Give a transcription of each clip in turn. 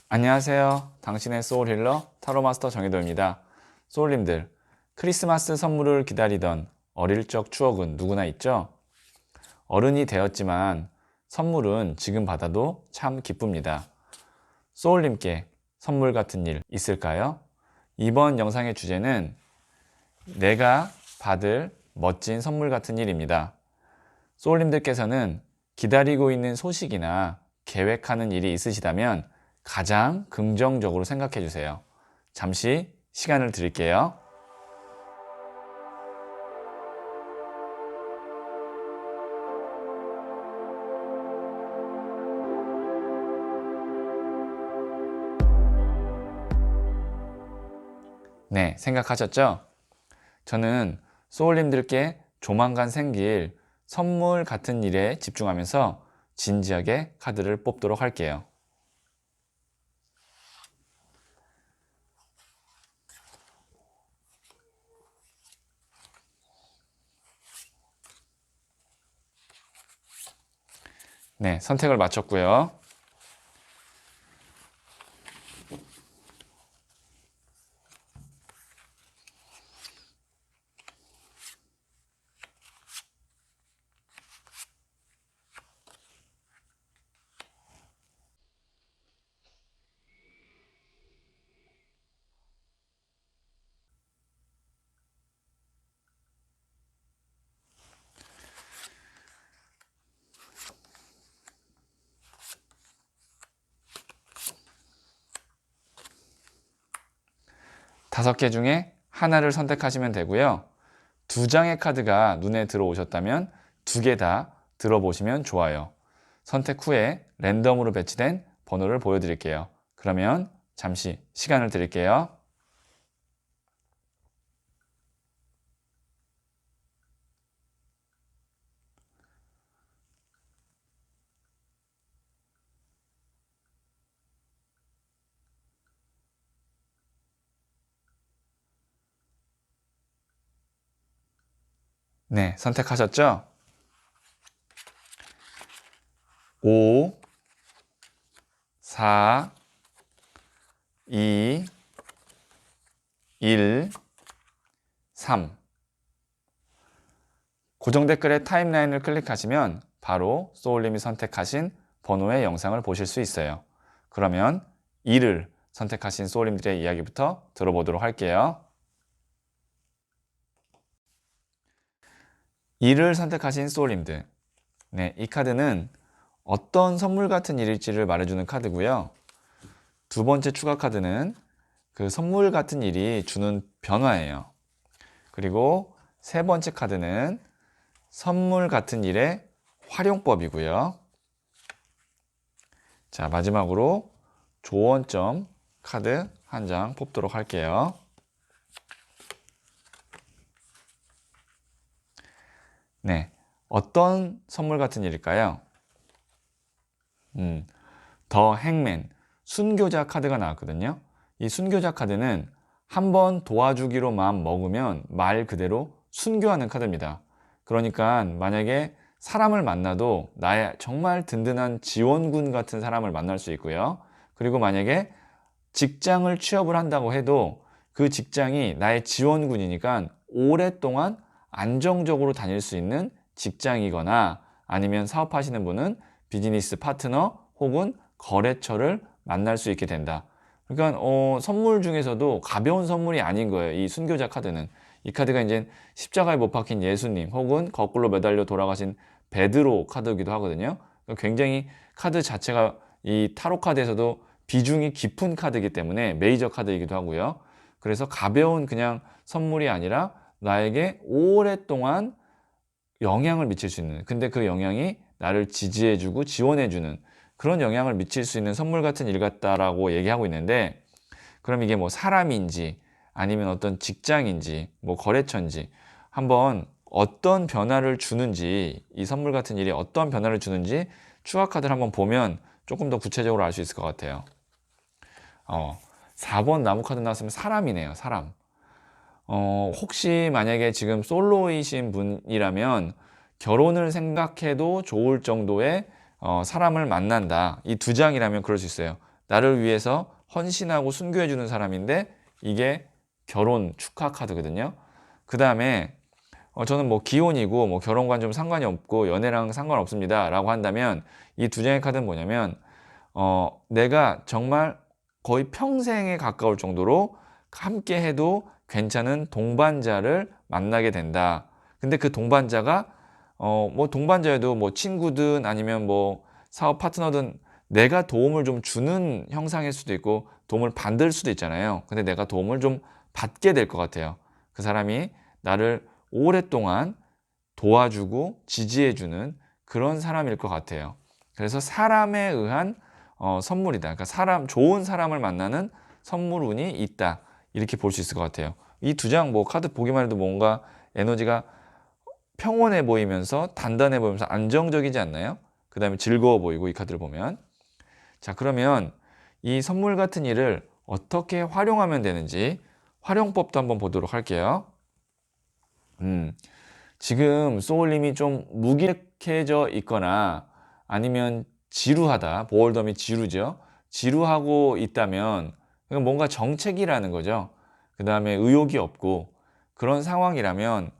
안녕하세요. 당신의 소울 힐러 타로마스터 정혜도입니다. 소울님들, 크리스마스 선물을 기다리던 어릴 적 추억은 누구나 있죠? 어른이 되었지만 선물은 지금 받아도 참 기쁩니다. 소울님께 선물 같은 일 있을까요? 이번 영상의 주제는 내가 받을 멋진 선물 같은 일입니다. 소울님들께서는 기다리고 있는 소식이나 계획하는 일이 있으시다면 가장 긍정적으로 생각해 주세요. 잠시 시간을 드릴게요. 네, 생각하셨죠? 저는 소울님들께 조만간 생길 선물 같은 일에 집중하면서 진지하게 카드를 뽑도록 할게요. 네, 선택을 마쳤고요. 다섯 개 중에 하나를 선택하시면 되고요. 두 장의 카드가 눈에 들어오셨다면 두 개 다 들어보시면 좋아요. 선택 후에 랜덤으로 배치된 번호를 보여드릴게요. 그러면 잠시 시간을 드릴게요. 네, 선택하셨죠? 5, 4, 2, 1, 3. 고정 댓글의 타임라인을 클릭하시면 바로 소울님이 선택하신 번호의 영상을 보실 수 있어요. 그러면 2를 선택하신 소울님들의 이야기부터 들어보도록 할게요. 2를 선택하신 소울님들. 네, 이 카드는 어떤 선물 같은 일일지를 말해주는 카드고요. 두 번째 추가 카드는 그 선물 같은 일이 주는 변화예요. 그리고 세 번째 카드는 선물 같은 일의 활용법이고요. 자, 마지막으로 조언점 카드 한 장 뽑도록 할게요. 네, 어떤 선물 같은 일일까요? 더 행맨, 순교자 카드가 나왔거든요. 이 순교자 카드는 한번 도와주기로 마음 먹으면 말 그대로 순교하는 카드입니다. 그러니까 만약에 사람을 만나도 나의 정말 든든한 지원군 같은 사람을 만날 수 있고요. 그리고 만약에 직장을 취업을 한다고 해도 그 직장이 나의 지원군이니까 오랫동안 안정적으로 다닐 수 있는 직장이거나 아니면 사업하시는 분은 비즈니스 파트너 혹은 거래처를 만날 수 있게 된다. 그러니까 선물 중에서도 가벼운 선물이 아닌 거예요. 이 순교자 카드는. 이 카드가 이제 십자가에 못 박힌 예수님 혹은 거꾸로 매달려 돌아가신 베드로 카드이기도 하거든요. 그러니까 굉장히 카드 자체가 이 타로 카드에서도 비중이 깊은 카드이기 때문에 메이저 카드이기도 하고요. 그래서 가벼운 그냥 선물이 아니라 나에게 오랫동안 영향을 미칠 수 있는, 근데 그 영향이 나를 지지해주고 지원해주는 그런 영향을 미칠 수 있는 선물 같은 일 같다라고 얘기하고 있는데, 그럼 이게 뭐 사람인지 아니면 어떤 직장인지 뭐 거래처인지 한번 어떤 변화를 주는지, 이 선물 같은 일이 어떤 변화를 주는지 추가 카드를 한번 보면 조금 더 구체적으로 알 수 있을 것 같아요. 4번 나무 카드 나왔으면 사람이네요. 사람. 혹시 만약에 지금 솔로이신 분이라면 결혼을 생각해도 좋을 정도의 사람을 만난다. 이 두 장이라면 그럴 수 있어요. 나를 위해서 헌신하고 순교해주는 사람인데 이게 결혼 축하 카드거든요. 그 다음에 저는 뭐 기혼이고 뭐 결혼과는 좀 상관이 없고 연애랑 상관없습니다 라고 한다면 이 두 장의 카드는 뭐냐면 내가 정말 거의 평생에 가까울 정도로 함께 해도 괜찮은 동반자를 만나게 된다. 근데 그 동반자가 뭐 동반자여도 뭐 친구든 아니면 뭐 사업 파트너든 내가 도움을 좀 주는 형상일 수도 있고 도움을 받을 수도 있잖아요. 근데 내가 도움을 좀 받게 될 것 같아요. 그 사람이 나를 오랫동안 도와주고 지지해주는 그런 사람일 것 같아요. 그래서 사람에 의한 선물이다. 그러니까 좋은 사람을 만나는 선물운이 있다. 이렇게 볼 수 있을 것 같아요. 이 두 장 뭐 카드 보기만 해도 뭔가 에너지가 평온해 보이면서 단단해 보이면서 안정적이지 않나요? 그 다음에 즐거워 보이고 이 카드를 보면. 자, 그러면 이 선물 같은 일을 어떻게 활용하면 되는지 활용법도 한번 보도록 할게요. 지금 소울님이 좀 무기력해져 있거나 아니면 지루하다. 보홀덤이 지루죠. 지루하고 있다면 이건 뭔가 정책이라는 거죠. 그 다음에 의욕이 없고 그런 상황이라면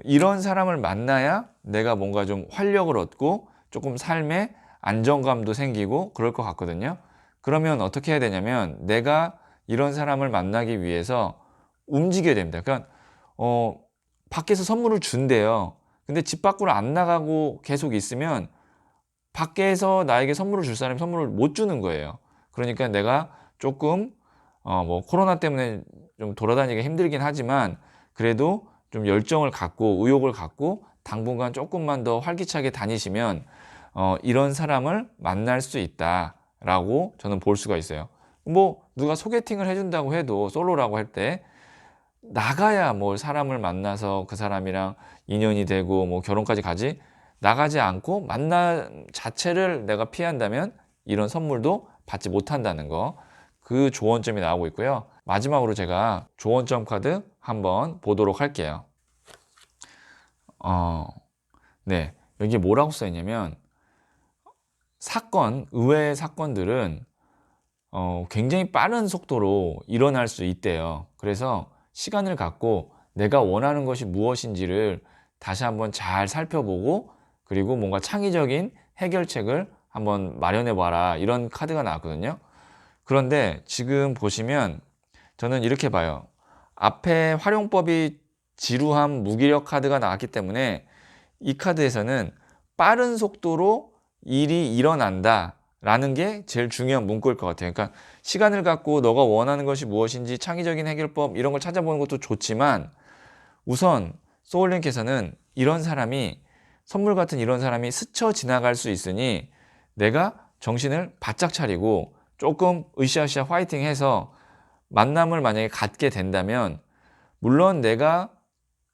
이런 사람을 만나야 내가 뭔가 좀 활력을 얻고 조금 삶에 안정감도 생기고 그럴 것 같거든요. 그러면 어떻게 해야 되냐면 내가 이런 사람을 만나기 위해서 움직여야 됩니다. 그러니까 밖에서 선물을 준대요. 근데 집 밖으로 안 나가고 계속 있으면 밖에서 나에게 선물을 줄 사람이 선물을 못 주는 거예요. 그러니까 내가 조금 뭐 코로나 때문에 좀 돌아다니기가 힘들긴 하지만 그래도 좀 열정을 갖고 의욕을 갖고 당분간 조금만 더 활기차게 다니시면 이런 사람을 만날 수 있다라고 저는 볼 수가 있어요. 뭐 누가 소개팅을 해준다고 해도 솔로라고 할 때 나가야 뭐 사람을 만나서 그 사람이랑 인연이 되고 뭐 결혼까지 가지, 나가지 않고 만남 자체를 내가 피한다면 이런 선물도 받지 못한다는 거, 그 조언점이 나오고 있고요. 마지막으로 제가 조언점 카드 한번 보도록 할게요. 네, 여기 뭐라고 써 있냐면 의외의 사건들은 굉장히 빠른 속도로 일어날 수 있대요. 그래서 시간을 갖고 내가 원하는 것이 무엇인지를 다시 한번 잘 살펴보고 그리고 뭔가 창의적인 해결책을 한번 마련해 봐라, 이런 카드가 나왔거든요. 그런데 지금 보시면 저는 이렇게 봐요. 앞에 활용법이 지루함, 무기력 카드가 나왔기 때문에 이 카드에서는 빠른 속도로 일이 일어난다 라는 게 제일 중요한 문구일 것 같아요. 그러니까 시간을 갖고 너가 원하는 것이 무엇인지 창의적인 해결법 이런 걸 찾아보는 것도 좋지만 우선 소울링께서는 선물 같은 이런 사람이 스쳐 지나갈 수 있으니 내가 정신을 바짝 차리고 조금 으쌰으쌰 화이팅 해서 만남을 만약에 갖게 된다면 물론 내가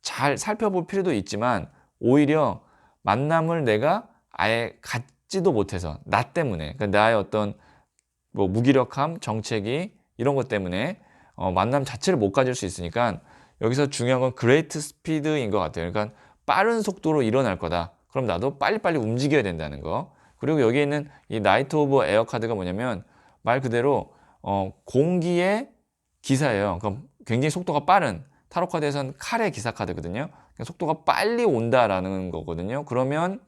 잘 살펴볼 필요도 있지만 오히려 만남을 내가 아예 갖지도 못해서 나 때문에, 그러니까 나의 어떤 뭐 무기력함, 정체기 이런 것 때문에 만남 자체를 못 가질 수 있으니까 여기서 중요한 건 그레이트 스피드인 것 같아요. 그러니까 빠른 속도로 일어날 거다. 그럼 나도 빨리빨리 움직여야 된다는 거. 그리고 여기에 있는 이 나이트 오브 에어 카드가 뭐냐면 말 그대로 공기의 기사예요. 그러니까 굉장히 속도가 빠른, 타로 카드에서는 칼의 기사 카드거든요. 그러니까 속도가 빨리 온다라는 거거든요. 그러면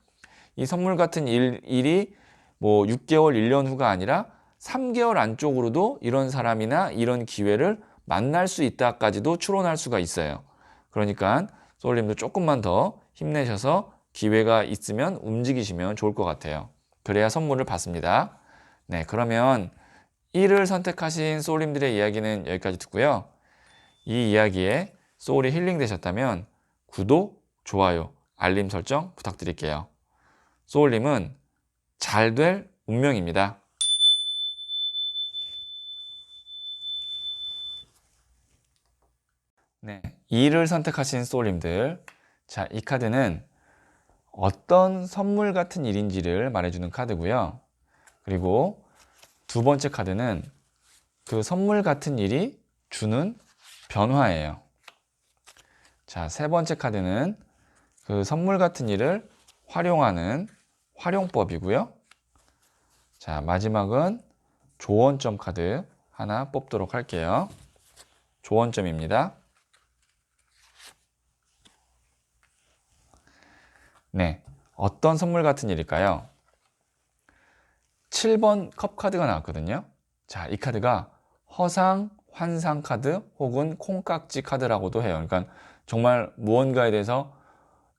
이 선물 같은 일이 뭐 6개월, 1년 후가 아니라 3개월 안쪽으로도 이런 사람이나 이런 기회를 만날 수 있다까지도 추론할 수가 있어요. 그러니까 소울님도 조금만 더 힘내셔서 기회가 있으면 움직이시면 좋을 것 같아요. 그래야 선물을 받습니다. 네, 그러면 1을 선택하신 소울님들의 이야기는 여기까지 듣고요. 이 이야기에 소울이 힐링 되셨다면 구독, 좋아요, 알림 설정 부탁드릴게요. 소울님은 잘 될 운명입니다. 네, 2를 선택하신 소울님들, 자, 이 카드는 어떤 선물 같은 일인지를 말해주는 카드고요. 그리고 두 번째 카드는 그 선물 같은 일이 주는 변화예요. 자, 세 번째 카드는 그 선물 같은 일을 활용하는 활용법이고요. 자, 마지막은 조언점 카드 하나 뽑도록 할게요. 조언점입니다. 네, 어떤 선물 같은 일일까요? 7번 컵 카드가 나왔거든요. 자, 이 카드가 허상, 환상 카드 혹은 콩깍지 카드라고도 해요. 그러니까 정말 무언가에 대해서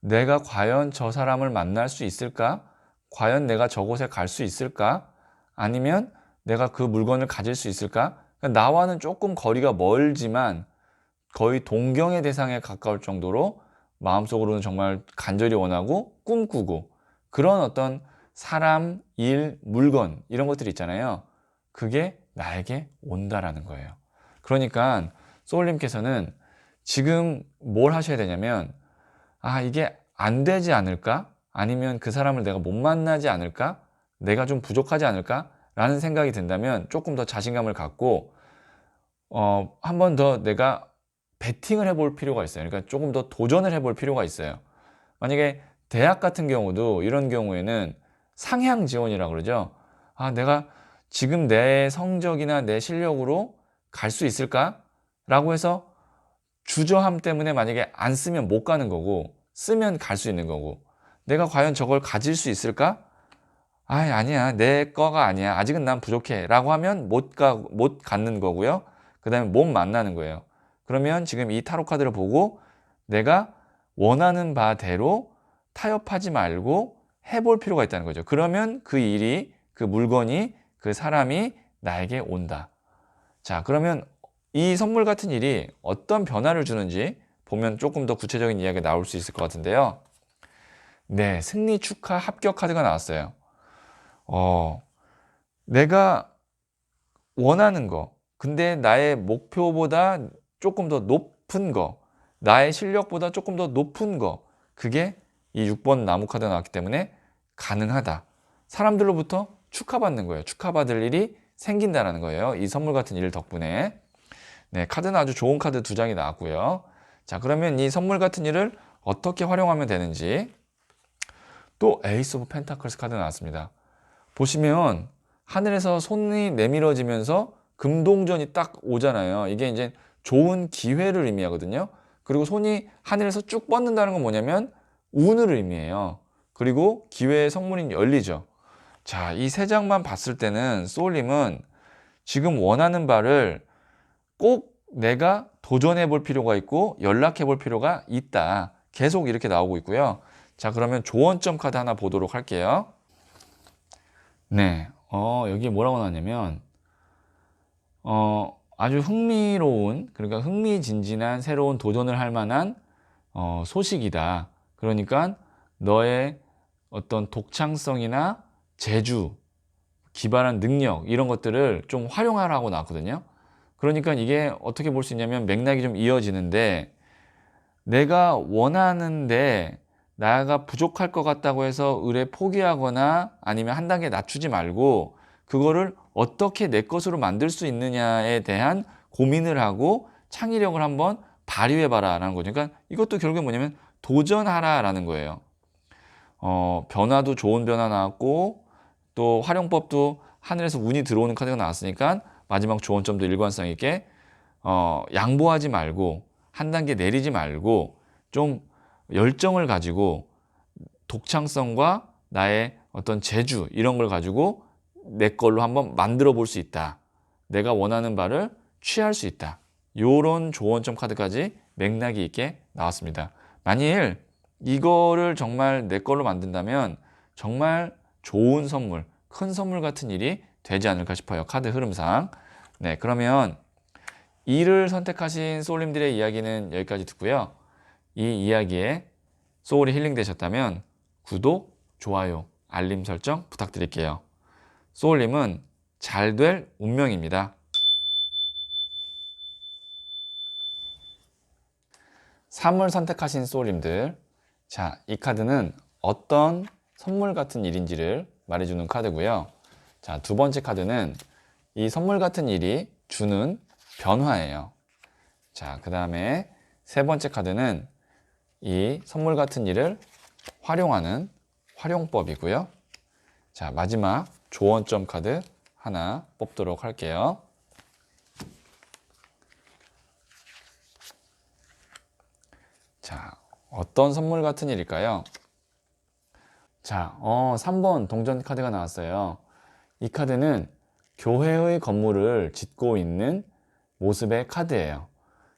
내가 과연 저 사람을 만날 수 있을까? 과연 내가 저곳에 갈 수 있을까? 아니면 내가 그 물건을 가질 수 있을까? 그러니까 나와는 조금 거리가 멀지만 거의 동경의 대상에 가까울 정도로 마음속으로는 정말 간절히 원하고 꿈꾸고 그런 어떤 사람, 일, 물건 이런 것들이 있잖아요. 그게 나에게 온다라는 거예요. 그러니까 소울님께서는 지금 뭘 하셔야 되냐면 이게 안 되지 않을까? 아니면 그 사람을 내가 못 만나지 않을까? 내가 좀 부족하지 않을까? 라는 생각이 든다면 조금 더 자신감을 갖고 한 번 더 내가 베팅을 해볼 필요가 있어요. 그러니까 조금 더 도전을 해볼 필요가 있어요. 만약에 대학 같은 경우도 이런 경우에는 상향 지원이라고 그러죠. 내가 지금 내 성적이나 내 실력으로 갈 수 있을까? 라고 해서 주저함 때문에 만약에 안 쓰면 못 가는 거고 쓰면 갈 수 있는 거고 내가 과연 저걸 가질 수 있을까? 아니야. 내 거가 아니야. 아직은 난 부족해. 라고 하면 못 갖는 거고요. 그 다음에 못 만나는 거예요. 그러면 지금 이 타로 카드를 보고 내가 원하는 바대로 타협하지 말고 해볼 필요가 있다는 거죠. 그러면 그 일이, 그 물건이, 그 사람이 나에게 온다. 자, 그러면 이 선물 같은 일이 어떤 변화를 주는지 보면 조금 더 구체적인 이야기가 나올 수 있을 것 같은데요. 네, 승리 축하 합격 카드가 나왔어요. 내가 원하는 거, 근데 나의 목표보다 조금 더 높은 거, 나의 실력보다 조금 더 높은 거, 그게 이 6번 나무 카드 나왔기 때문에 가능하다. 사람들로부터 축하받는 거예요. 축하받을 일이 생긴다라는 거예요. 이 선물 같은 일 덕분에. 네, 카드는 아주 좋은 카드 두 장이 나왔고요. 자, 그러면 이 선물 같은 일을 어떻게 활용하면 되는지 또 에이스 오브 펜타클스 카드 나왔습니다. 보시면 하늘에서 손이 내밀어지면서 금동전이 딱 오잖아요. 이게 이제 좋은 기회를 의미하거든요. 그리고 손이 하늘에서 쭉 뻗는다는 건 뭐냐면 운을 의미해요. 그리고 기회의 성문이 열리죠. 자, 이 세 장만 봤을 때는 소울님은 지금 원하는 바를 꼭 내가 도전해 볼 필요가 있고 연락해 볼 필요가 있다. 계속 이렇게 나오고 있고요. 자, 그러면 조언점 카드 하나 보도록 할게요. 네, 여기 뭐라고 나왔냐면, 아주 흥미로운, 그러니까 흥미진진한 새로운 도전을 할 만한, 소식이다. 그러니까 너의 어떤 독창성이나 재주, 기발한 능력, 이런 것들을 좀 활용하라고 나왔거든요. 그러니까 이게 어떻게 볼 수 있냐면 맥락이 좀 이어지는데, 내가 원하는데 나가 부족할 것 같다고 해서 의뢰 포기하거나 아니면 한 단계 낮추지 말고 그거를 어떻게 내 것으로 만들 수 있느냐에 대한 고민을 하고 창의력을 한번 발휘해봐라 라는 거죠. 그러니까 이것도 결국에 뭐냐면 도전하라 라는 거예요. 변화도 좋은 변화 나왔고 또 활용법도 하늘에서 운이 들어오는 카드가 나왔으니까 마지막 조언점도 일관성 있게 양보하지 말고 한 단계 내리지 말고 좀 열정을 가지고 독창성과 나의 어떤 재주 이런 걸 가지고 내 걸로 한번 만들어 볼 수 있다. 내가 원하는 바를 취할 수 있다. 요런 조언점 카드까지 맥락이 있게 나왔습니다. 만일 이거를 정말 내 걸로 만든다면 정말 좋은 선물, 큰 선물 같은 일이 되지 않을까 싶어요. 카드 흐름상. 네, 그러면 이를 선택하신 소울님들의 이야기는 여기까지 듣고요. 이 이야기에 소울이 힐링되셨다면 구독, 좋아요, 알림 설정 부탁드릴게요. 소울님은 잘 될 운명입니다. 3을 선택하신 소울님들, 자, 이 카드는 어떤 선물 같은 일인지를 말해주는 카드고요. 자, 두 번째 카드는 이 선물 같은 일이 주는 변화예요. 자, 그 다음에 세 번째 카드는 이 선물 같은 일을 활용하는 활용법이고요. 자, 마지막 조언점 카드 하나 뽑도록 할게요. 자, 어떤 선물 같은 일일까요? 자, 3번 동전 카드가 나왔어요. 이 카드는 교회의 건물을 짓고 있는 모습의 카드예요.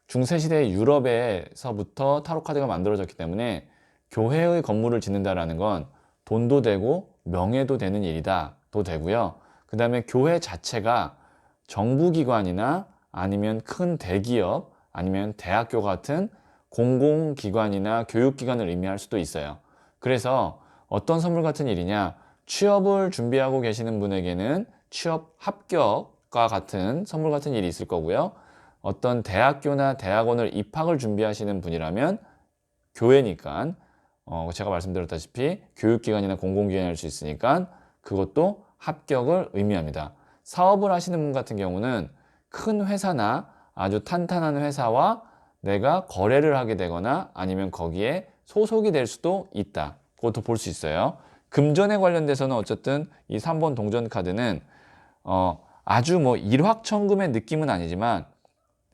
중세시대 유럽에서부터 타로 카드가 만들어졌기 때문에 교회의 건물을 짓는다라는 건 돈도 되고 명예도 되는 일이다도 되고요. 그 다음에 교회 자체가 정부기관이나 아니면 큰 대기업 아니면 대학교 같은 공공기관이나 교육기관을 의미할 수도 있어요. 그래서 어떤 선물 같은 일이냐, 취업을 준비하고 계시는 분에게는 취업 합격과 같은 선물 같은 일이 있을 거고요. 어떤 대학교나 대학원을 입학을 준비하시는 분이라면 교회니까 제가 말씀드렸다시피 교육기관이나 공공기관일 수 있으니까 그것도 합격을 의미합니다. 사업을 하시는 분 같은 경우는 큰 회사나 아주 탄탄한 회사와 내가 거래를 하게 되거나 아니면 거기에 소속이 될 수도 있다. 그것도 볼 수 있어요. 금전에 관련돼서는 어쨌든 이 3번 동전 카드는 아주 뭐 일확천금의 느낌은 아니지만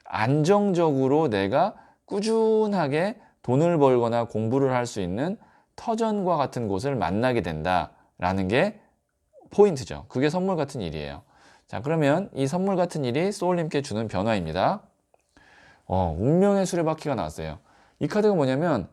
안정적으로 내가 꾸준하게 돈을 벌거나 공부를 할 수 있는 터전과 같은 곳을 만나게 된다라는 게 포인트죠. 그게 선물 같은 일이에요. 자, 그러면 이 선물 같은 일이 소울님께 주는 변화입니다. 운명의 수레바퀴가 나왔어요. 이 카드가 뭐냐면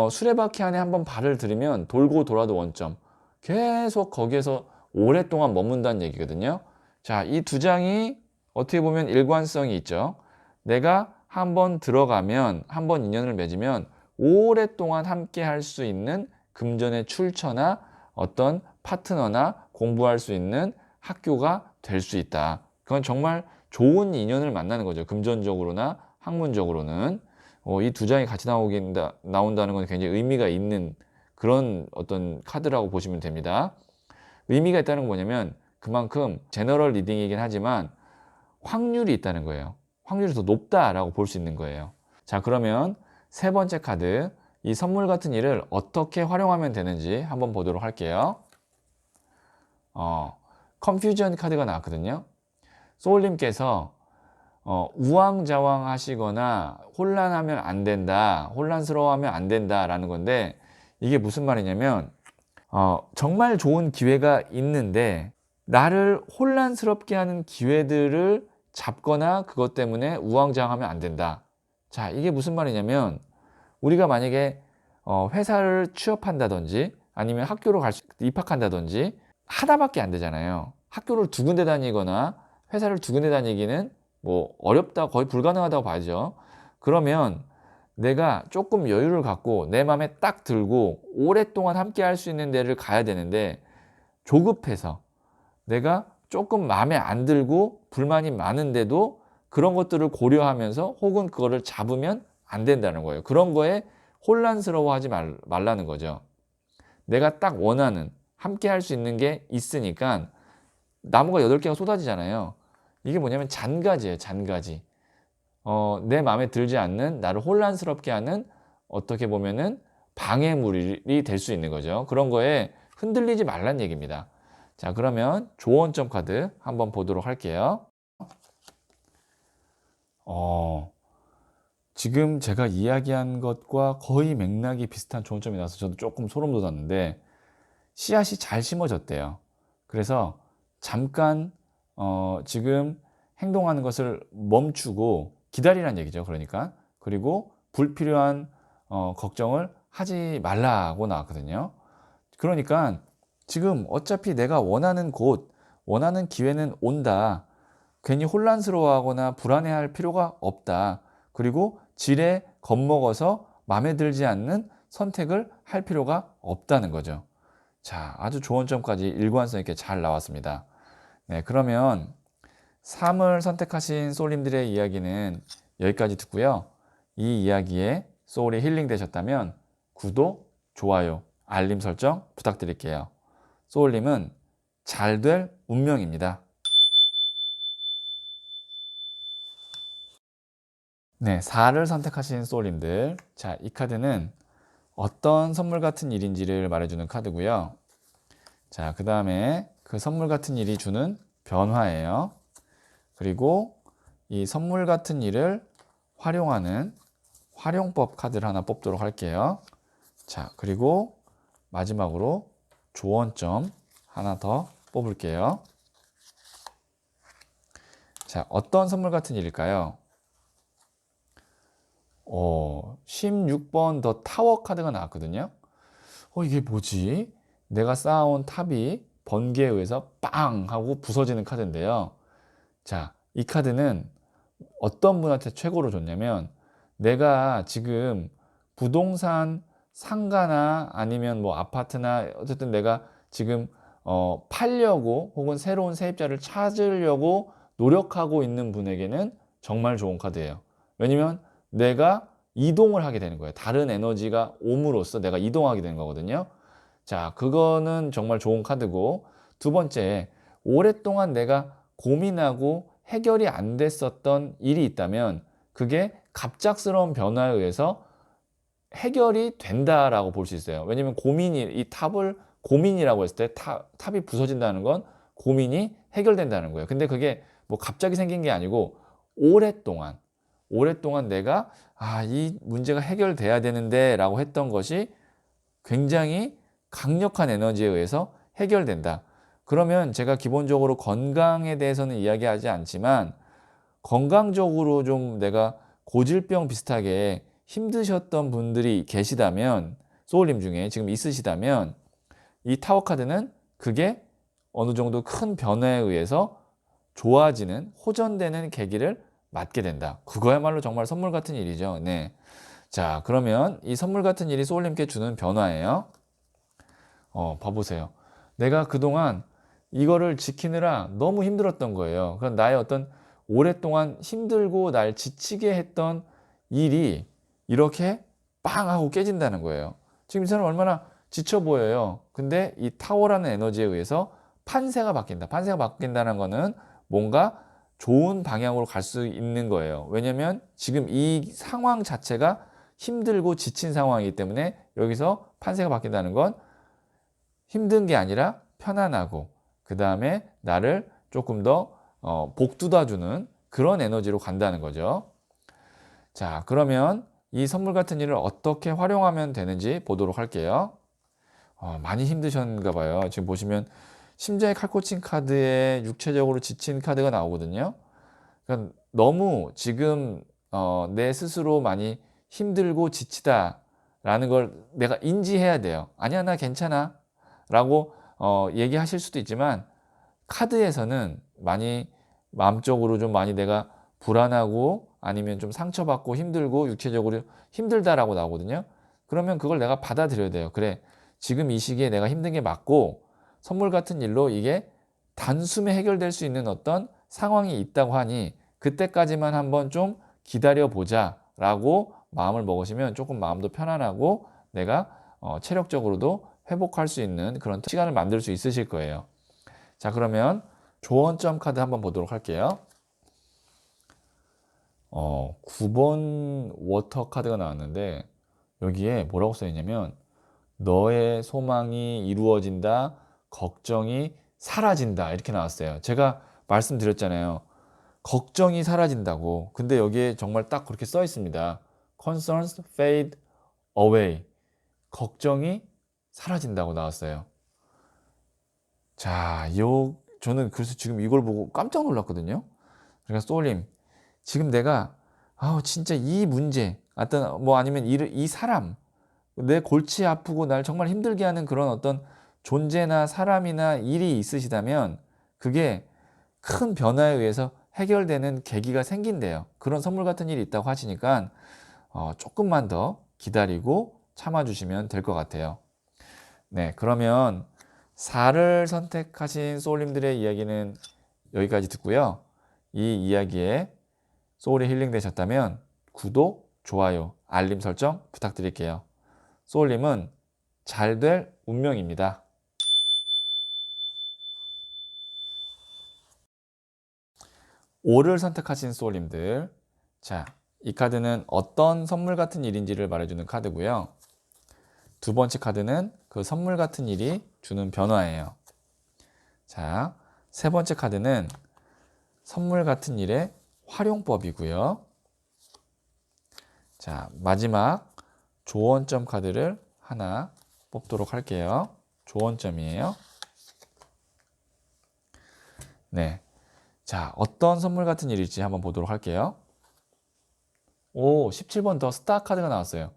수레바퀴 안에 한번 발을 들이면 돌고 돌아도 원점. 계속 거기에서 오랫동안 머문다는 얘기거든요. 자, 이 두 장이 어떻게 보면 일관성이 있죠. 내가 한번 들어가면, 한번 인연을 맺으면 오랫동안 함께 할 수 있는 금전의 출처나 어떤 파트너나 공부할 수 있는 학교가 될 수 있다. 그건 정말 좋은 인연을 만나는 거죠. 금전적으로나 학문적으로는. 이 두 장이 같이 나온다는 건 굉장히 의미가 있는 그런 어떤 카드라고 보시면 됩니다. 의미가 있다는 건 뭐냐면 그만큼 제너럴 리딩이긴 하지만 확률이 있다는 거예요. 확률이 더 높다라고 볼 수 있는 거예요. 자, 그러면 세 번째 카드, 이 선물 같은 일을 어떻게 활용하면 되는지 한번 보도록 할게요. 컨퓨전 카드가 나왔거든요. 소울님께서 우왕좌왕 하시거나 혼란하면 안 된다, 혼란스러워하면 안 된다라는 건데 이게 무슨 말이냐면 정말 좋은 기회가 있는데 나를 혼란스럽게 하는 기회들을 잡거나 그것 때문에 우왕좌왕하면 안 된다. 자, 이게 무슨 말이냐면 우리가 만약에 회사를 취업한다든지 아니면 학교로 입학한다든지 하나밖에 안 되잖아요. 학교를 두 군데 다니거나 회사를 두 군데 다니기는 뭐 어렵다, 거의 불가능하다고 봐야죠. 그러면 내가 조금 여유를 갖고 내 마음에 딱 들고 오랫동안 함께 할 수 있는 데를 가야 되는데 조급해서 내가 조금 마음에 안 들고 불만이 많은데도 그런 것들을 고려하면서 혹은 그거를 잡으면 안 된다는 거예요. 그런 거에 혼란스러워하지 말라는 거죠. 내가 딱 원하는 함께 할 수 있는 게 있으니까 나무가 8개가 쏟아지잖아요. 이게 뭐냐면 잔가지예요. 잔가지. 내 마음에 들지 않는 나를 혼란스럽게 하는 어떻게 보면은 방해물이 될 수 있는 거죠. 그런 거에 흔들리지 말란 얘기입니다. 자, 그러면 조언점 카드 한번 보도록 할게요. 지금 제가 이야기한 것과 거의 맥락이 비슷한 조언점이 나와서 저도 조금 소름 돋았는데 씨앗이 잘 심어졌대요. 그래서 잠깐 지금 행동하는 것을 멈추고 기다리라는 얘기죠. 그러니까 그리고 불필요한 걱정을 하지 말라고 나왔거든요. 그러니까 지금 어차피 내가 원하는 곳, 원하는 기회는 온다. 괜히 혼란스러워하거나 불안해할 필요가 없다. 그리고 지레 겁먹어서 마음에 들지 않는 선택을 할 필요가 없다는 거죠. 자, 아주 좋은 점까지 일관성 있게 잘 나왔습니다. 네, 그러면 3을 선택하신 소울님들의 이야기는 여기까지 듣고요. 이 이야기에 소울이 힐링 되셨다면 구독, 좋아요, 알림 설정 부탁드릴게요. 소울님은 잘 될 운명입니다. 네, 4를 선택하신 소울님들. 자, 이 카드는 어떤 선물 같은 일인지를 말해주는 카드고요. 자, 그 다음에 그 선물 같은 일이 주는 변화예요. 그리고 이 선물 같은 일을 활용하는 활용법 카드를 하나 뽑도록 할게요. 자, 그리고 마지막으로 조언점 하나 더 뽑을게요. 자, 어떤 선물 같은 일일까요? 16번 더 타워 카드가 나왔거든요. 이게 뭐지? 내가 쌓아온 탑이 번개에 의해서 빵 하고 부서지는 카드인데요. 자, 이 카드는 어떤 분한테 최고로 좋냐면, 내가 지금 부동산 상가나 아니면 뭐 아파트나 어쨌든 내가 지금 팔려고 혹은 새로운 세입자를 찾으려고 노력하고 있는 분에게는 정말 좋은 카드예요. 왜냐면 내가 이동을 하게 되는 거예요. 다른 에너지가 옴으로써 내가 이동하게 되는 거거든요. 자, 그거는 정말 좋은 카드고, 두 번째, 오랫동안 내가 고민하고 해결이 안 됐었던 일이 있다면 그게 갑작스러운 변화에 의해서 해결이 된다라고 볼 수 있어요. 왜냐면 이 탑을 고민이라고 했을 때 탑이 부서진다는 건 고민이 해결된다는 거예요. 근데 그게 뭐 갑자기 생긴 게 아니고 오랫동안 내가 이 문제가 해결돼야 되는데 라고 했던 것이 굉장히 강력한 에너지에 의해서 해결된다. 그러면 제가 기본적으로 건강에 대해서는 이야기하지 않지만, 건강적으로 좀 내가 고질병 비슷하게 힘드셨던 분들이 계시다면, 소울님 중에 지금 있으시다면, 이 타워 카드는 그게 어느 정도 큰 변화에 의해서 좋아지는, 호전되는 계기를 맞게 된다. 그거야말로 정말 선물 같은 일이죠. 네. 자, 그러면 이 선물 같은 일이 소울님께 주는 변화예요. 봐보세요. 내가 그동안 이거를 지키느라 너무 힘들었던 거예요. 그럼 나의 어떤 오랫동안 힘들고 날 지치게 했던 일이 이렇게 빵 하고 깨진다는 거예요. 지금 이 사람 얼마나 지쳐 보여요. 근데 이 타워라는 에너지에 의해서 판세가 바뀐다. 판세가 바뀐다는 거는 뭔가 좋은 방향으로 갈 수 있는 거예요. 왜냐면 지금 이 상황 자체가 힘들고 지친 상황이기 때문에 여기서 판세가 바뀐다는 건 힘든 게 아니라 편안하고, 그 다음에 나를 조금 더 복돋아주는 그런 에너지로 간다는 거죠. 자, 그러면 이 선물 같은 일을 어떻게 활용하면 되는지 보도록 할게요. 많이 힘드셨는가 봐요. 지금 보시면 심장의 칼코칭 카드에 육체적으로 지친 카드가 나오거든요. 그러니까 너무 지금 내 스스로 많이 힘들고 지치다라는 걸 내가 인지해야 돼요. 아니야, 나 괜찮아 라고 얘기하실 수도 있지만, 카드에서는 많이 마음적으로 좀 많이 내가 불안하고 아니면 좀 상처받고 힘들고 육체적으로 힘들다라고 나오거든요. 그러면 그걸 내가 받아들여야 돼요. 그래, 지금 이 시기에 내가 힘든 게 맞고, 선물 같은 일로 이게 단숨에 해결될 수 있는 어떤 상황이 있다고 하니 그때까지만 한번 좀 기다려 보자 라고 마음을 먹으시면 조금 마음도 편안하고 내가 체력적으로도 회복할 수 있는 그런 시간을 만들 수 있으실 거예요. 자, 그러면 조언점 카드 한번 보도록 할게요. 9번 워터 카드가 나왔는데 여기에 뭐라고 써 있냐면, 너의 소망이 이루어진다, 걱정이 사라진다, 이렇게 나왔어요. 제가 말씀드렸잖아요. 걱정이 사라진다고. 근데 여기에 정말 딱 그렇게 써 있습니다. Concerns fade away. 걱정이 사라진다고 나왔어요. 자, 저는 그래서 지금 이걸 보고 깜짝 놀랐거든요. 그러니까 소울님, 지금 내가 진짜 이 문제, 어떤 뭐 아니면 이 사람, 내 골치 아프고 날 정말 힘들게 하는 그런 어떤 존재나 사람이나 일이 있으시다면 그게 큰 변화에 의해서 해결되는 계기가 생긴대요. 그런 선물 같은 일이 있다고 하시니까 조금만 더 기다리고 참아주시면 될 것 같아요. 네, 그러면 4를 선택하신 소울님들의 이야기는 여기까지 듣고요. 이 이야기에 소울이 힐링 되셨다면 구독, 좋아요, 알림 설정 부탁드릴게요. 소울님은 잘 될 운명입니다. 5를 선택하신 소울님들, 자, 이 카드는 어떤 선물 같은 일인지를 말해주는 카드고요. 두 번째 카드는 그 선물 같은 일이 주는 변화예요. 자, 세 번째 카드는 선물 같은 일의 활용법이고요. 자, 마지막 조언점 카드를 하나 뽑도록 할게요. 조언점이에요. 네. 자, 어떤 선물 같은 일일지 한번 보도록 할게요. 오, 17번 더 스타 카드가 나왔어요.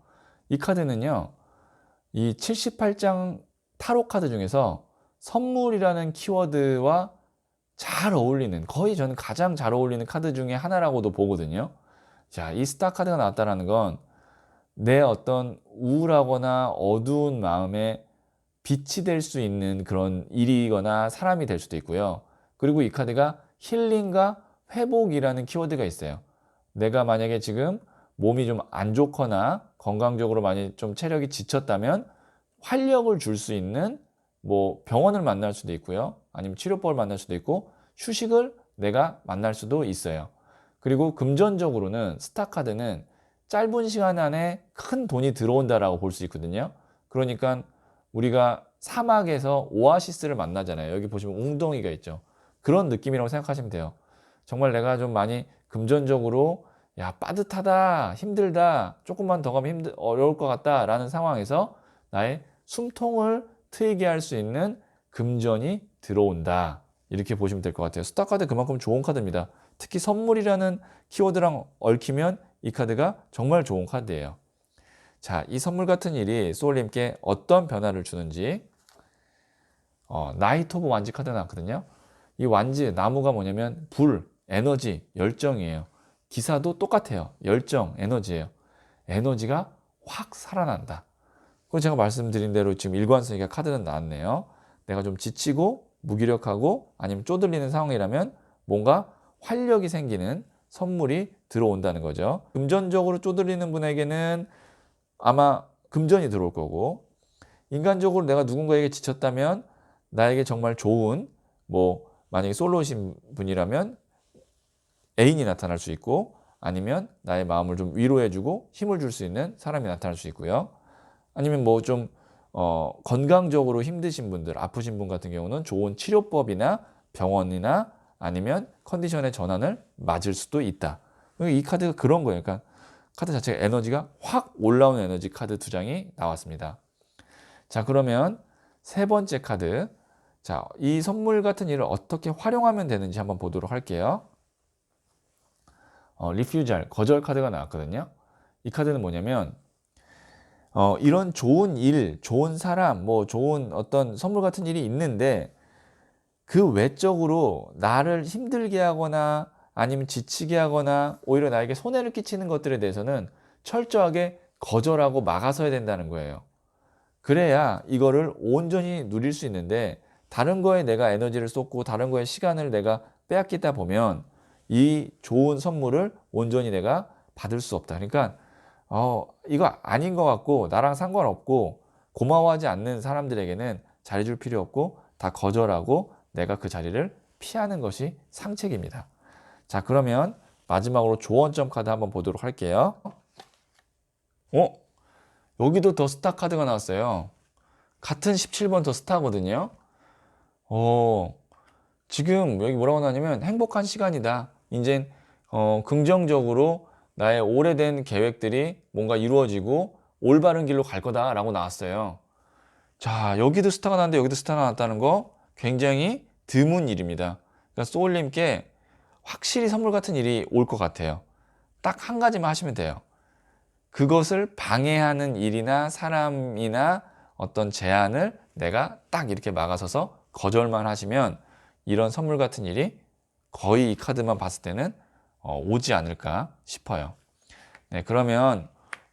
이 카드는요, 이 78장 타로 카드 중에서 선물이라는 키워드와 잘 어울리는, 거의 저는 가장 잘 어울리는 카드 중에 하나라고도 보거든요. 자, 이 스타 카드가 나왔다는 건 내 어떤 우울하거나 어두운 마음에 빛이 될 수 있는 그런 일이거나 사람이 될 수도 있고요. 그리고 이 카드가 힐링과 회복이라는 키워드가 있어요. 내가 만약에 지금 몸이 좀 안 좋거나 건강적으로 많이 좀 체력이 지쳤다면 활력을 줄 수 있는 뭐 병원을 만날 수도 있고요. 아니면 치료법을 만날 수도 있고 휴식을 내가 만날 수도 있어요. 그리고 금전적으로는 스타 카드는 짧은 시간 안에 큰 돈이 들어온다라고 볼 수 있거든요. 그러니까 우리가 사막에서 오아시스를 만나잖아요. 여기 보시면 웅덩이가 있죠. 그런 느낌이라고 생각하시면 돼요. 정말 내가 좀 많이 금전적으로 야, 빠듯하다, 힘들다, 조금만 더 가면 어려울 것 같다 라는 상황에서 나의 숨통을 트이게 할 수 있는 금전이 들어온다. 이렇게 보시면 될 것 같아요. 스타 카드 그만큼 좋은 카드입니다. 특히 선물이라는 키워드랑 얽히면 이 카드가 정말 좋은 카드예요. 자, 이 선물 같은 일이 소울님께 어떤 변화를 주는지 나이트 오브 완즈 카드가 나왔거든요. 이 완즈, 나무가 뭐냐면 불, 에너지, 열정이에요. 기사도 똑같아요. 열정, 에너지예요. 에너지가 확 살아난다. 그리고 제가 말씀드린 대로 지금 일관성이가 카드는 나왔네요. 내가 좀 지치고 무기력하고 아니면 쪼들리는 상황이라면 뭔가 활력이 생기는 선물이 들어온다는 거죠. 금전적으로 쪼들리는 분에게는 아마 금전이 들어올 거고, 인간적으로 내가 누군가에게 지쳤다면 나에게 정말 좋은, 뭐 만약에 솔로이신 분이라면 애인이 나타날 수 있고, 아니면 나의 마음을 좀 위로해주고 힘을 줄 수 있는 사람이 나타날 수 있고요. 아니면 뭐 좀 건강적으로 힘드신 분들, 아프신 분 같은 경우는 좋은 치료법이나 병원이나 아니면 컨디션의 전환을 맞을 수도 있다. 이 카드가 그런 거예요. 그러니까 카드 자체가 에너지가 확 올라오는 에너지 카드 두 장이 나왔습니다. 자, 그러면 세 번째 카드. 자, 이 선물 같은 일을 어떻게 활용하면 되는지 한번 보도록 할게요. 리퓨잘, 거절 카드가 나왔거든요. 이 카드는 뭐냐면 이런 좋은 일, 좋은 사람, 뭐 좋은 어떤 선물 같은 일이 있는데 그 외적으로 나를 힘들게 하거나 아니면 지치게 하거나 오히려 나에게 손해를 끼치는 것들에 대해서는 철저하게 거절하고 막아서야 된다는 거예요. 그래야 이거를 온전히 누릴 수 있는데 다른 거에 내가 에너지를 쏟고 다른 거에 시간을 내가 빼앗기다 보면 이 좋은 선물을 온전히 내가 받을 수 없다. 그러니까 이거 아닌 것 같고 나랑 상관없고 고마워하지 않는 사람들에게는 잘해줄 필요 없고 다 거절하고 내가 그 자리를 피하는 것이 상책입니다. 자, 그러면 마지막으로 조언점 카드 한번 보도록 할게요. 여기도 더 스타 카드가 나왔어요. 같은 17번 더 스타거든요. 지금 여기 뭐라고 나냐면 행복한 시간이다. 이제 긍정적으로 나의 오래된 계획들이 뭔가 이루어지고 올바른 길로 갈 거다라고 나왔어요. 자, 여기도 스타가 나왔는데 여기도 스타가 나왔다는 거 굉장히 드문 일입니다. 그러니까 소울님께 확실히 선물 같은 일이 올 것 같아요. 딱 한 가지만 하시면 돼요. 그것을 방해하는 일이나 사람이나 어떤 제안을 내가 딱 이렇게 막아서서 거절만 하시면 이런 선물 같은 일이 거의 이 카드만 봤을 때는 오지 않을까 싶어요. 네, 그러면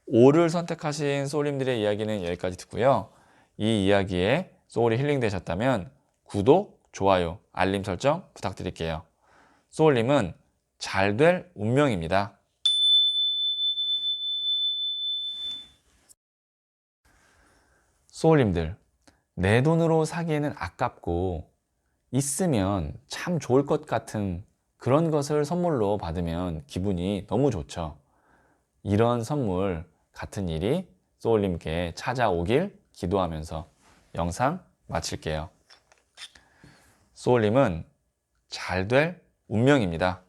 5를 선택하신 소울님들의 이야기는 여기까지 듣고요. 이 이야기에 소울이 힐링되셨다면 구독, 좋아요, 알림 설정 부탁드릴게요. 소울님은 잘 될 운명입니다. 소울님들, 내 돈으로 사기에는 아깝고 있으면 참 좋을 것 같은 그런 것을 선물로 받으면 기분이 너무 좋죠. 이런 선물 같은 일이 소울님께 찾아오길 기도하면서 영상 마칠게요. 소울님은 잘 될 운명입니다.